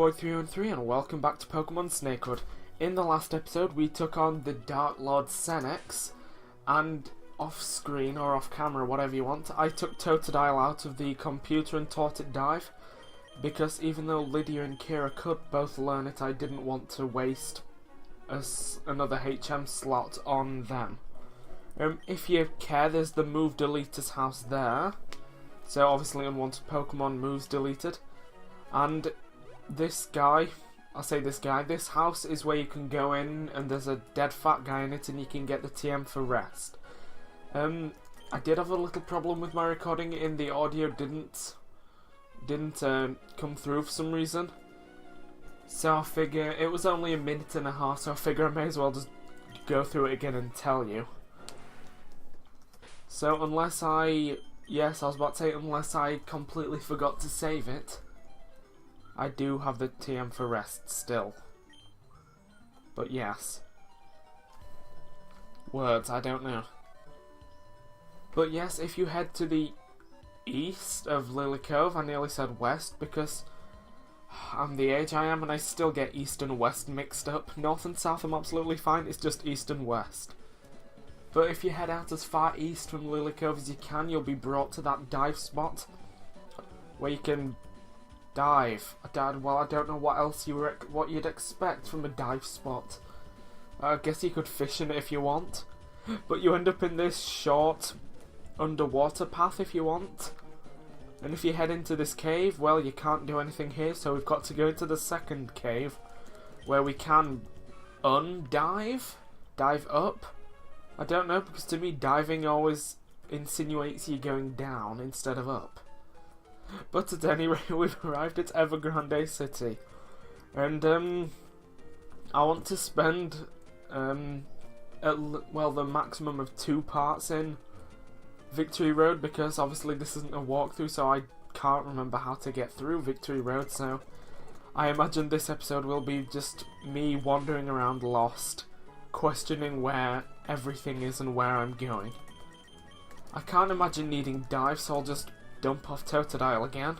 boy 313 and welcome back to Pokemon Snakewood. In the last episode we took on the Dark Lord Senex, and off screen or off camera, whatever you want, I took Totodile out of the computer and taught it dive, because even though Lydia and Kira could both learn it, I didn't want to waste another HM slot on them. If you care, there's the move deleter's house there, so obviously unwanted Pokemon moves deleted. And this guy, this house is where you can go in and there's a dead fat guy in it and you can get the TM for rest. I did have a little problem with my recording, in the audio didn't come through for some reason. So I figure, it was only a minute and a half, so I figure I may as well just go through it again and tell you. So unless I completely forgot to save it, I do have the TM for rest still. But yes. Words, I don't know. But yes, if you head to the east of Lily Cove, I nearly said west because I'm the age I am and I still get east and west mixed up. North and south I'm absolutely fine, it's just east and west. But if you head out as far east from Lily Cove as you can, you'll be brought to that dive spot where you can dive. Well, I don't know what else what you'd expect from a dive spot. I guess you could fish in it if you want, but you end up in this short underwater path if you want. And if you head into this cave, well, you can't do anything here, so we've got to go into the second cave where we can dive up. I don't know, because to me diving always insinuates you going down instead of up. But at any rate, we've arrived at Evergrande City, and I want to spend the maximum of 2 parts in Victory Road, because obviously this isn't a walkthrough, so I can't remember how to get through Victory Road, so I imagine this episode will be just me wandering around lost, questioning where everything is and where I'm going. I can't imagine needing dive, so I'll just dump off Totodile again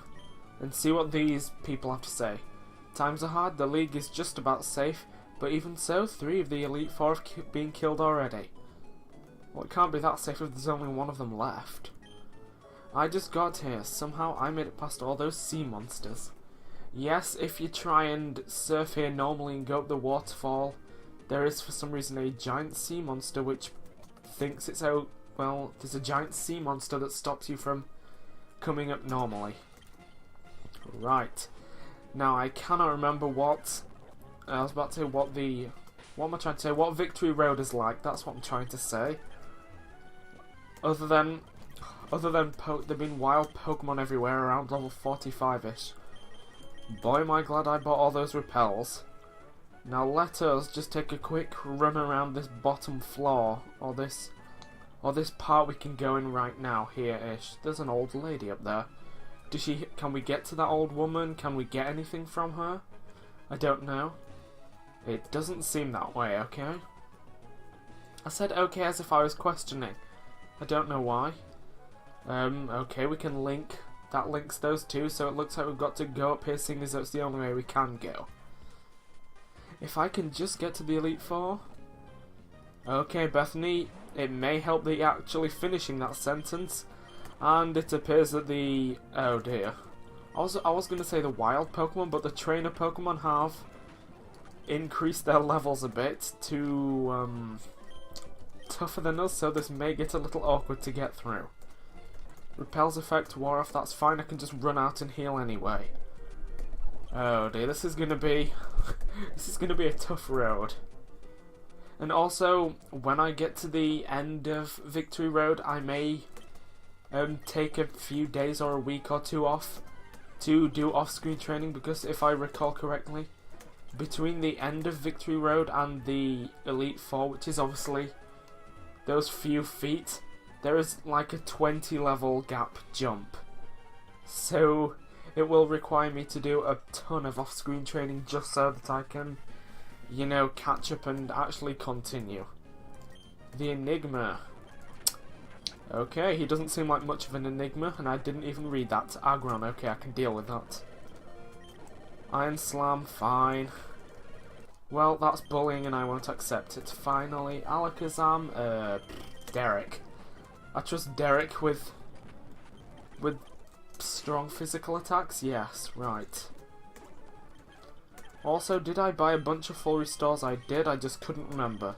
and see what these people have to say. Times are hard, the league is just about safe, but even so, 3 of the Elite 4 have been killed already. Well, it can't be that safe if there's only 1 of them left. I just got here. Somehow I made it past all those sea monsters. Yes, if you try and surf here normally and go up the waterfall, there is for some reason a giant sea monster which thinks it's out. Well, there's a giant sea monster that stops you from coming up normally. Right. Now I cannot remember what I was about to say. What am I trying to say? What Victory Road is like? That's what I'm trying to say. Other than there've been wild Pokemon everywhere around level 45ish. Boy, am I glad I bought all those repels. Now let us just take a quick run around this bottom floor, or this part we can go in right now, here-ish. There's an old lady up there. Can we get to that old woman? Can we get anything from her? I don't know. It doesn't seem that way, okay? I said okay as if I was questioning. I don't know why. Okay, we can link. That links those two, so it looks like we've got to go up here, seeing as though it's the only way we can go. If I can just get to the Elite 4. Okay, Bethany, it may help that you're actually finishing that sentence. And it appears that the... oh dear. I was going to say the wild Pokemon, but the trainer Pokemon have increased their levels a bit to tougher than us, so this may get a little awkward to get through. Repel's effect wore off, that's fine, I can just run out and heal anyway. Oh dear, this is going to be a tough road. And also, when I get to the end of Victory Road, I may take a few days or a week or 2 off to do off-screen training, because if I recall correctly, between the end of Victory Road and the Elite 4, which is obviously those few feet, there is like a 20 level gap jump. So it will require me to do a ton of off-screen training just so that I can, you know, catch up and actually continue. The Enigma. Okay, he doesn't seem like much of an enigma, and I didn't even read that. Agron, okay, I can deal with that. Iron Slam, fine. Well, that's bullying and I won't accept it. Finally, Alakazam, Derek. I trust Derek with strong physical attacks? Yes, right. Also, did I buy a bunch of full restores? I did, I just couldn't remember.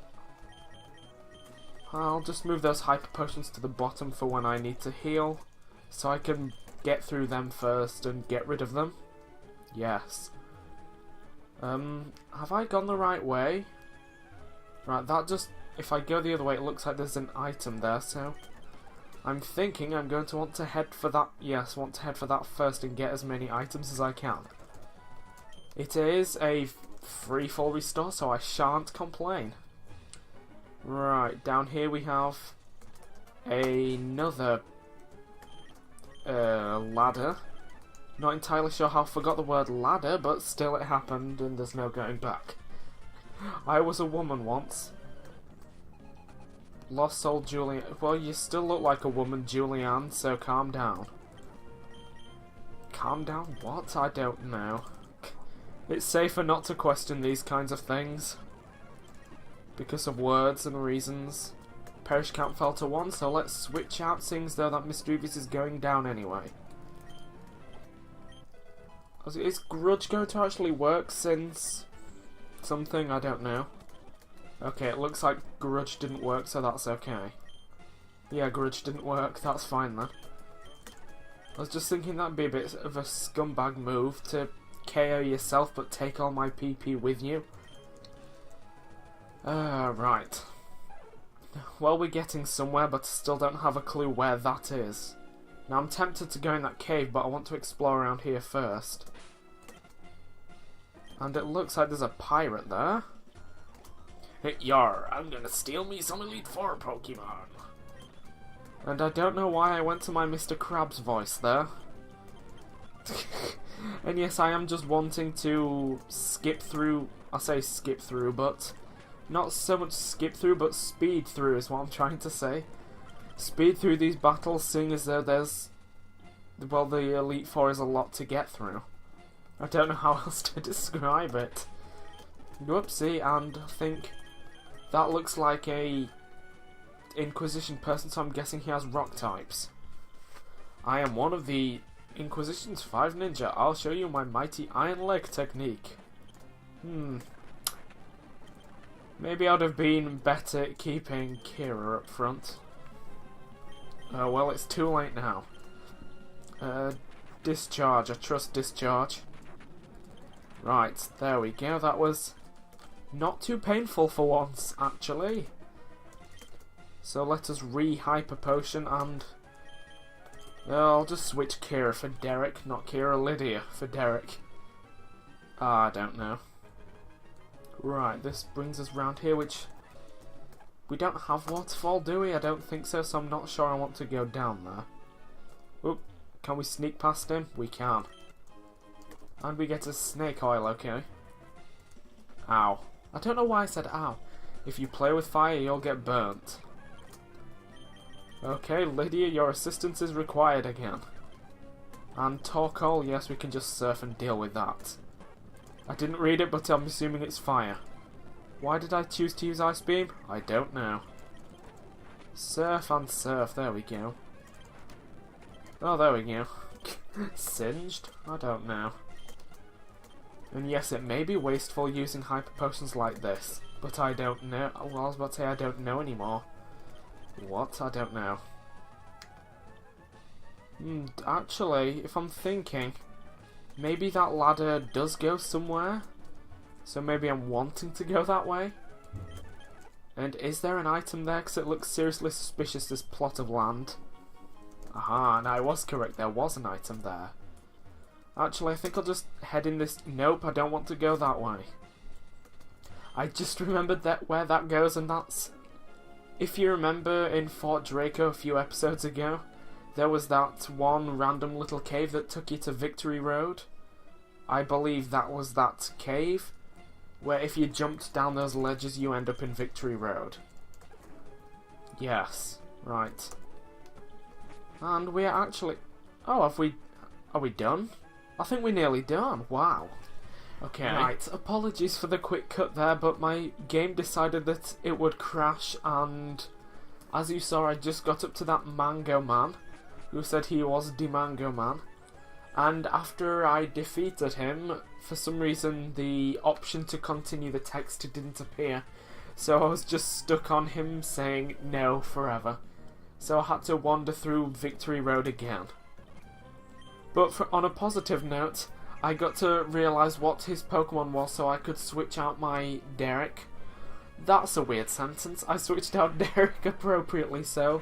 I'll just move those hyper potions to the bottom for when I need to heal, so I can get through them first and get rid of them. Yes. Have I gone the right way? Right, that just... if I go the other way, it looks like there's an item there, so... I'm thinking I'm going to want to head for that... yes, want to head for that first and get as many items as I can. It is a free full restore, so I shan't complain. Right, down here we have another ladder. Not entirely sure how I forgot the word ladder, but still it happened and there's no going back. I was a woman once. Lost soul Julian. Well, you still look like a woman, Julianne, so calm down. Calm down? What? I don't know. It's safer not to question these kinds of things. Because of words and reasons. Perish count fell to 1, so let's switch out, seeing as though that Misdreavus is going down anyway. Is Grudge going to actually work since something? I don't know. Okay, it looks like Grudge didn't work, so that's okay. Yeah, Grudge didn't work, that's fine then. I was just thinking that'd be a bit of a scumbag move to KO yourself but take all my PP with you. Right. Well, we're getting somewhere, but still don't have a clue where that is. Now, I'm tempted to go in that cave, but I want to explore around here first. And it looks like there's a pirate there. Hey, yar, I'm gonna steal me some Elite Four Pokemon. And I don't know why I went to my Mr. Krabs voice there. And yes, I am just wanting to skip through... I say skip through, but... not so much skip through, but speed through is what I'm trying to say. Speed through these battles, seeing as though there's... well, the Elite Four is a lot to get through. I don't know how else to describe it. Whoopsie, and I think that looks like a Inquisition person, so I'm guessing he has rock types. I am one of the Inquisition's 5 ninja. I'll show you my mighty iron leg technique. Maybe I'd have been better at keeping Kira up front. Well, it's too late now. Discharge. I trust Discharge. Right, there we go. That was not too painful for once, actually. So let us re-hyper potion and... I'll just switch Kira for Derek, not Kira, Lydia for Derek. I don't know. Right, this brings us round here, which... we don't have waterfall, do we? I don't think so, so I'm not sure I want to go down there. Oop, can we sneak past him? We can. And we get a snake oil, okay. Ow. I don't know why I said ow. If you play with fire, you'll get burnt. Okay, Lydia, your assistance is required again. And Torkoal, yes, we can just surf and deal with that. I didn't read it, but I'm assuming it's fire. Why did I choose to use Ice Beam? I don't know. Surf and surf, there we go. Oh, there we go. Singed? I don't know. And yes, it may be wasteful using hyper potions like this, but I don't know. Well, I was about to say I don't know anymore. What? I don't know. Actually, if I'm thinking, maybe that ladder does go somewhere. So maybe I'm wanting to go that way. And is there an item there? Because it looks seriously suspicious, this plot of land. Aha, and I was correct, there was an item there. Actually, I think I'll just head in this... nope, I don't want to go that way. I just remembered that where that goes, and that's... if you remember in Fort Draco a few episodes ago, there was that one random little cave that took you to Victory Road. I believe that was that cave, where if you jumped down those ledges you end up in Victory Road. Yes, right. And we're actually... oh, have we... are we done? I think we're nearly done. Wow. Okay. Right, apologies for the quick cut there, but my game decided that it would crash, and as you saw, I just got up to that Mango Man, who said he was the Mango Man, and after I defeated him, for some reason the option to continue the text didn't appear, so I was just stuck on him saying no forever. So I had to wander through Victory Road again. But on a positive note, I got to realise what his Pokemon was so I could switch out my Derek. That's a weird sentence. I switched out Derek appropriately so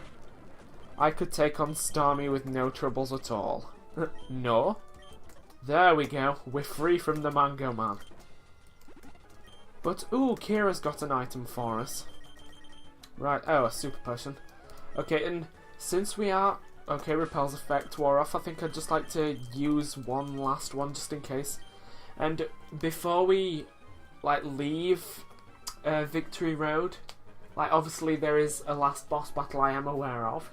I could take on Starmie with no troubles at all. No. There we go. We're free from the Mango Man. But, ooh, Kira's got an item for us. Right, oh, a super potion. Okay, and since we are... Okay, Repel's effect wore off. I think I'd just like to use one last one just in case. And before we, like, leave Victory Road, like, obviously there is a last boss battle I am aware of.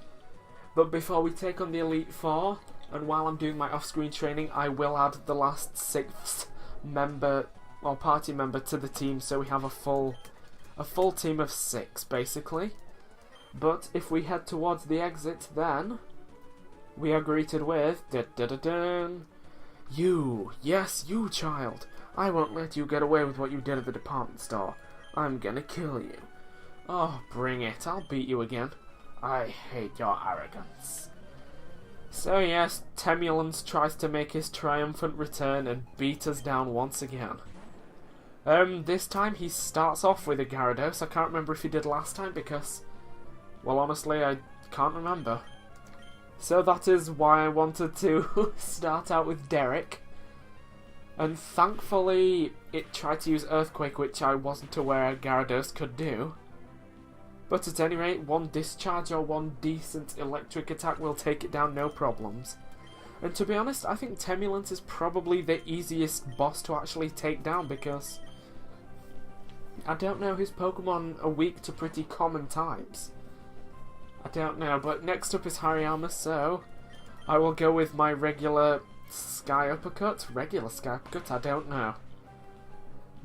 But before we take on the Elite Four, and while I'm doing my off-screen training, I will add the last 6th member, or party member to the team, so we have a full team of 6, basically. But if we head towards the exit, then we are greeted with you, yes, you child. I won't let you get away with what you did at the department store. I'm gonna kill you. Oh, bring it. I'll beat you again. I hate your arrogance. So yes, Temulance tries to make his triumphant return and beat us down once again. This time he starts off with a Gyarados. I can't remember if he did last time because, well, honestly, I can't remember. So that is why I wanted to start out with Derek. And thankfully, it tried to use Earthquake, which I wasn't aware Gyarados could do. But at any rate, one discharge or one decent electric attack will take it down no problems. And to be honest, I think Temulance is probably the easiest boss to actually take down because I don't know, his Pokemon are weak to pretty common types. I don't know, but next up is Hariyama, so I will go with my regular Sky Uppercut. Regular Sky Uppercut? I don't know.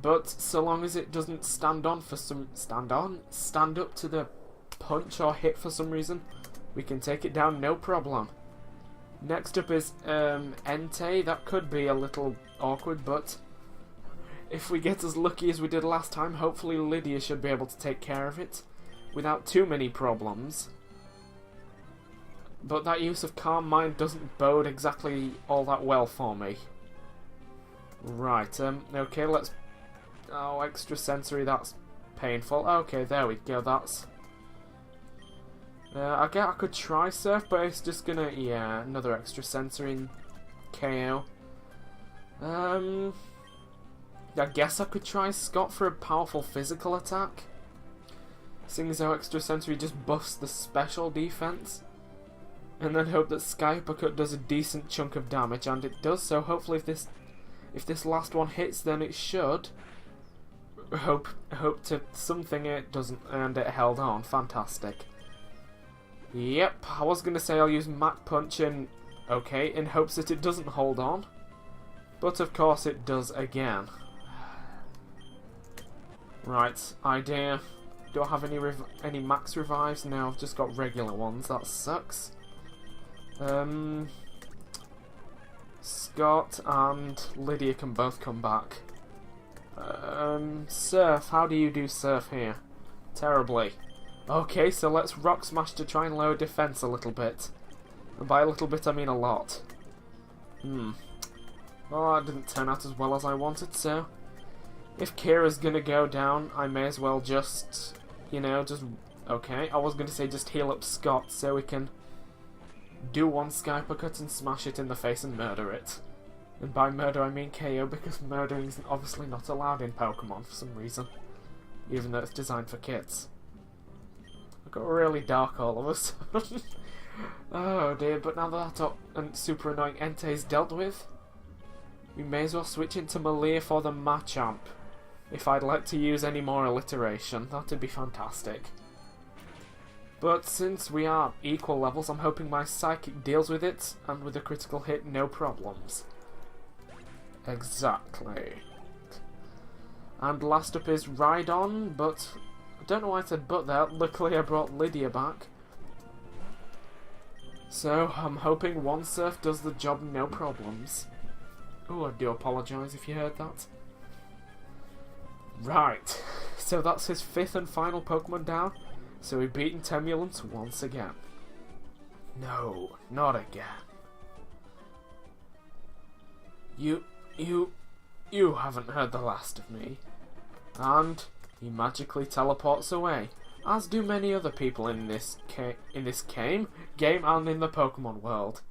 But so long as it doesn't stand up to the punch or hit for some reason, we can take it down no problem. Next up is Entei. That could be a little awkward, but if we get as lucky as we did last time, hopefully Lydia should be able to take care of it without too many problems. But that use of Calm Mind doesn't bode exactly all that well for me. Right, okay, let's... Oh, extra sensory, that's painful. Okay, there we go, that's... I guess I could try Surf, but it's just gonna... Yeah, another extra sensory in KO. I guess I could try Scott for a powerful physical attack. Seeing as how extra sensory just buffs the special defense. And then hope that Sky Uppercut does a decent chunk of damage, and it does, so hopefully if this last one hits, then it should. Hope to something it doesn't, and it held on. Fantastic. Yep, I was going to say I'll use Mach Punch in hopes that it doesn't hold on. But of course it does again. Right, idea. Do I have any max revives? No, I've just got regular ones. That sucks. Scott and Lydia can both come back. Surf. How do you do Surf here? Terribly. Okay, so let's Rock Smash to try and lower defense a little bit. And by a little bit, I mean a lot. Well, that didn't turn out as well as I wanted, so... If Kira's gonna go down, I may as well just... Okay, I was gonna say just heal up Scott so we can... do one Sky Uppercut and smash it in the face and murder it. And by murder I mean KO, because murdering is obviously not allowed in Pokemon for some reason. Even though it's designed for kids. I got really dark all of a sudden. Oh dear, but now that super annoying Entei's dealt with, we may as well switch into Malia for the Machamp. If I'd like to use any more alliteration, that'd be fantastic. But since we are equal levels, I'm hoping my Psychic deals with it, and with a critical hit, no problems. Exactly. And last up is Rhydon, but I don't know why I said but there. Luckily I brought Lydia back. So I'm hoping One Surf does the job no problems. Oh, I do apologise if you heard that. Right, so that's his 5th and final Pokemon down. So we've beaten Temulance once again. No, not again. You haven't heard the last of me. And he magically teleports away, as do many other people in this game and in the Pokemon world.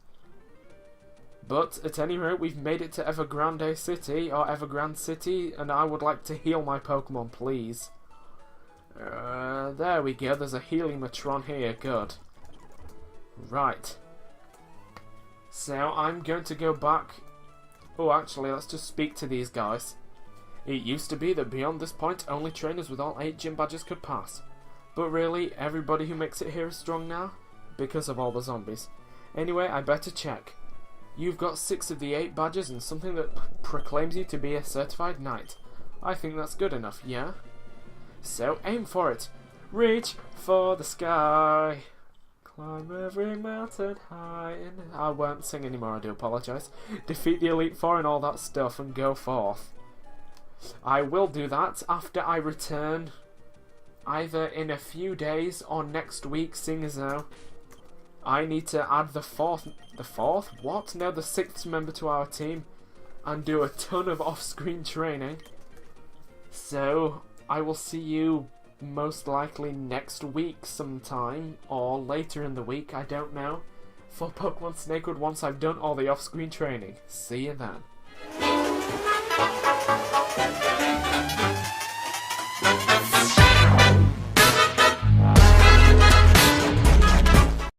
But at any rate, we've made it to Evergrande City, and I would like to heal my Pokemon, please. There we go, there's a Helimatron here, good. Right. So I'm going to go back. Oh, actually, let's just speak to these guys. It used to be that beyond this point, only trainers with all 8 gym badges could pass. But really, everybody who makes it here is strong now, because of all the zombies. Anyway, I better check. You've got 6 of the 8 badges and something that proclaims you to be a certified knight. I think that's good enough, yeah? So aim for it. Reach for the sky. Climb every mountain high. I won't sing anymore, I do apologise. Defeat the Elite Four and all that stuff and go forth. I will do that after I return, either in a few days or next week, seeing as though I need to add the 4th? What? No, the 6th member to our team and do a ton of off-screen training. So I will see you most likely next week sometime, or later in the week, I don't know, for Pokemon Snakewood once I've done all the off-screen training. See you then.